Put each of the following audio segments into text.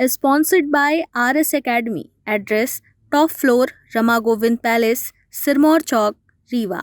Sponsored by RS Academy. Address: Top Floor, Rama Govind Palace, Sirmaur Chowk, Rewa.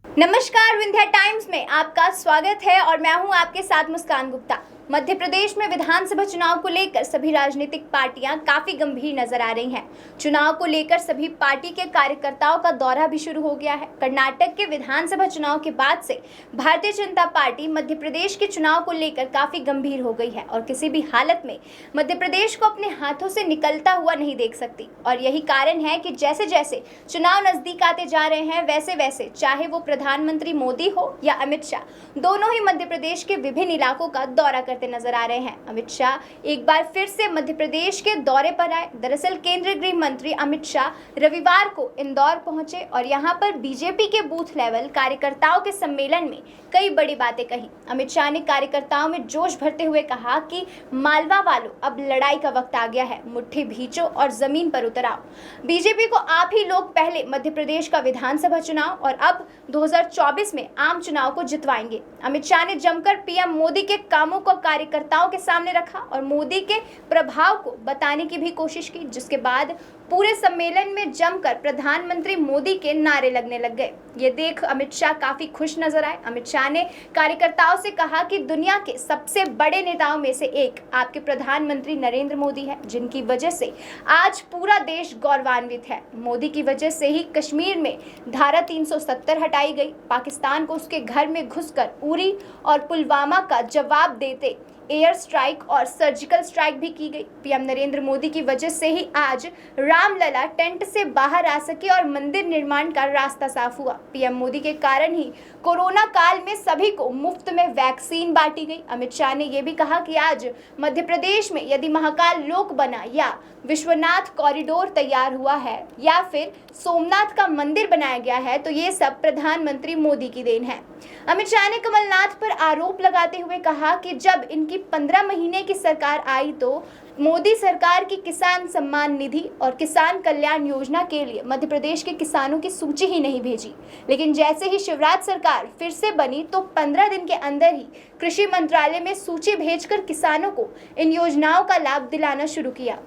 नमस्कार, Vindhya times में आपका स्वागत है और मैं हूं आपके साथ मुस्कान गुप्ता। मध्य प्रदेश में विधानसभा चुनाव को लेकर सभी राजनीतिक पार्टियां काफी गंभीर नजर आ रही हैं। चुनाव को लेकर सभी पार्टी के कार्यकर्ताओं का दौरा भी शुरू हो गया है। कर्नाटक के विधानसभा चुनाव के बाद से भारतीय जनता पार्टी मध्य प्रदेश के चुनाव को लेकर काफी गंभीर हो गई है और किसी भी हालत में मध्य प्रदेश को अपने हाथों से निकलता हुआ नहीं देख सकती। और यही कारण है कि जैसे जैसे चुनाव नजदीक आते जा रहे हैं वैसे वैसे चाहे वो प्रधानमंत्री मोदी हो या अमित शाह, दोनों ही मध्य प्रदेश के विभिन्न इलाकों का दौरा करते नजर आ रहे हैं। अमित शाह एक बार फिर से मध्य प्रदेश के दौरे पर आए। दरअसल केंद्रीय गृह मंत्री अमित शाह रविवार को इंदौर पहुंचे और यहां पर बीजेपी के बूथ लेवल कार्यकर्ताओं के सम्मेलन में कई बड़ी बातें कही। अमित शाह ने कार्यकर्ताओं में जोश भरते हुए कहा कि मालवा वालों, अब लड़ाई का वक्त आ गया है, मुट्ठी भींचो और जमीन पर उतर आओ। बीजेपी को आप ही लोग पहले मध्य प्रदेश का विधानसभा चुनाव और अब 2024 में आम चुनाव को जितवाएंगे। अमित शाह ने जमकर पीएम मोदी के कामों को कार्यकर्ताओं के सामने रखा और मोदी के प्रभाव को बताने की भी कोशिश की, जिसके बाद पूरे सम्मेलन में जमकर प्रधानमंत्री मोदी के नारे लगने लग गए। ये देख अमित शाह काफी खुश नजर आए। अमित शाह ने कार्यकर्ताओं से कहा कि दुनिया के सबसे बड़े नेताओं में से एक आपके प्रधानमंत्री नरेंद्र मोदी है, जिनकी वजह से आज पूरा देश गौरवान्वित है। मोदी की वजह से ही कश्मीर में धारा 370 हटाई गई। पाकिस्तान को उसके घर में घुसकर उरी और पुलवामा का जवाब देते एयर स्ट्राइक और सर्जिकल स्ट्राइक भी की गई। पीएम नरेंद्र मोदी की वजह से ही आज रामलला टेंट से बाहर आ सके और मंदिर निर्माण का रास्ता साफ हुआ। पीएम मोदी के कारण ही कोरोना काल में सभी को मुफ्त में वैक्सीन बांटी गई। अमित शाह ने यह भी कहा कि आज मध्य प्रदेश में यदि महाकाल लोक बना या विश्वनाथ कॉरिडोर तैयार हुआ है या फिर सोमनाथ का मंदिर बनाया गया है तो ये सब प्रधानमंत्री मोदी की देन है। अमित शाह ने कमलनाथ पर आरोप लगाते हुए कहा कि जब इनकी 15 महीने की सरकार आई तो मोदी सरकार की किसान सम्मान निधि और किसान कल्याण योजना के लिए मध्य प्रदेश के किसानों की सूची ही नहीं भेजी, लेकिन जैसे ही शिवराज सरकार फिर से बनी तो 15 दिन के अंदर ही कृषि मंत्रालय में सूची भेजकर किसानों को इन योजनाओं का लाभ दिलाना शुरू किया।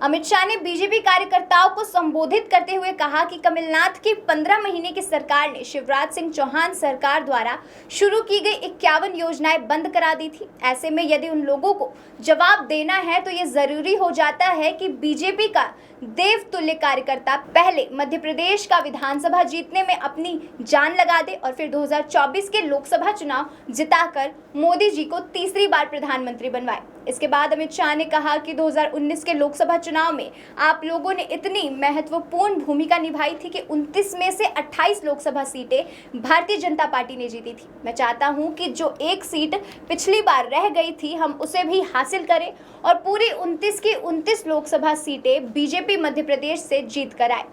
अमित शाह ने बीजेपी कार्यकर्ताओं को संबोधित करते हुए कहा कि कमलनाथ की 15 महीने की सरकार ने शिवराज सिंह चौहान सरकार द्वारा शुरू की गई 51 योजनाएं बंद करा दी थी। ऐसे में यदि उन लोगों को जवाब देना है तो ये जरूरी हो जाता है कि बीजेपी का देवतुल्य कार्यकर्ता पहले मध्य प्रदेश का विधानसभा जीतने में अपनी जान लगा दे और फिर 2024 के लोकसभा चुनाव जिताकर मोदी जी को तीसरी बार प्रधानमंत्री बनवाए। इसके बाद अमित शाह ने कहा कि 2019 के लोकसभा चुनाव में आप लोगों ने इतनी महत्वपूर्ण भूमिका निभाई थी कि 29 में से 28 लोकसभा सीटें भारतीय जनता पार्टी ने जीती थी। मैं चाहता हूं कि जो एक सीट पिछली बार रह गई थी हम उसे भी हासिल करें और पूरी 29 की 29 लोकसभा सीटें बीजेपी मध्य प्रदेश से जीत कर आए।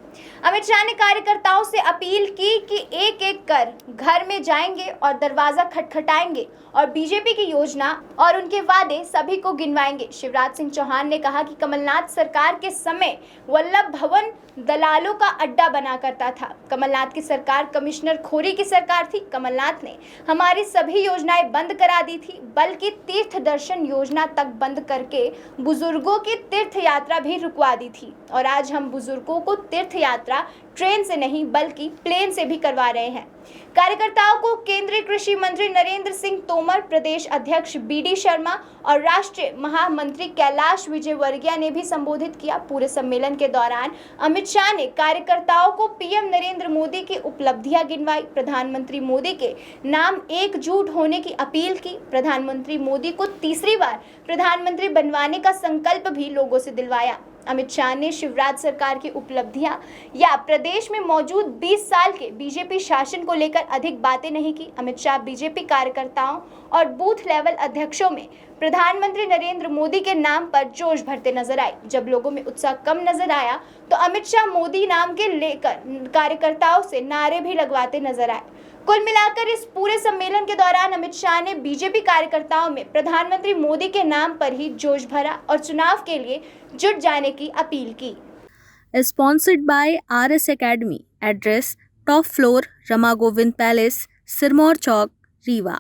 अमित शाह ने कार्यकर्ताओं से अपील की कि एक एक कर घर में जाएंगे और दरवाजा खटखटाएंगे और बीजेपी की योजना और उनके वादे सभी को गिनवाएंगे। शिवराज सिंह चौहान ने कहा कि कमलनाथ सरकार के समय वल्लभ भवन दलालों का अड्डा बना करता था। कमलनाथ की सरकार कमिश्नर खोरी की सरकार थी। कमलनाथ ने हमारी सभी योजनाएं बंद करा दी थी, बल्कि तीर्थ दर्शन योजना तक बंद करके बुजुर्गों की तीर्थ यात्रा भी रुकवा दी थी। और आज हम बुजुर्गों को तीर्थ यात्रा ट्रेन से नहीं बल्कि प्लेन से भी करवा रहे हैं। कार्यकर्ताओं को केंद्रीय कृषि मंत्री नरेंद्र सिंह तोमर, प्रदेश अध्यक्ष बीडी शर्मा और राष्ट्रीय महामंत्री कैलाश विजयवर्गीय ने भी संबोधित किया। पूरे सम्मेलन के दौरान अमित शाह ने कार्यकर्ताओं को पीएम नरेंद्र मोदी की उपलब्धियां गिनवाई, प्रधानमंत्री मोदी के नाम एकजुट होने की अपील की, प्रधानमंत्री मोदी को तीसरी बार प्रधानमंत्री बनवाने का संकल्प भी लोगों से दिलवाया। अमित शाह ने शिवराज सरकार की उपलब्धियां या प्रदेश में मौजूद 20 साल के बीजेपी शासन को लेकर अधिक बातें नहीं की। अमित शाह बीजेपी कार्यकर्ताओं और बूथ लेवल अध्यक्षों में प्रधानमंत्री नरेंद्र मोदी के नाम पर जोश भरते नजर आए। जब लोगों में उत्साह कम नजर आया तो अमित शाह मोदी नाम के लेकर कार्यकर्ताओं से नारे भी लगवाते नजर आए। कुल मिलाकर इस पूरे सम्मेलन के दौरान अमित शाह ने बीजेपी कार्यकर्ताओं में प्रधानमंत्री मोदी के नाम पर ही जोश भरा और चुनाव के लिए जुट जाने की अपील की। Sponsored by RS Academy. Address: Top Floor, Rama Govind Palace, Sirmaur Chowk, Rewa.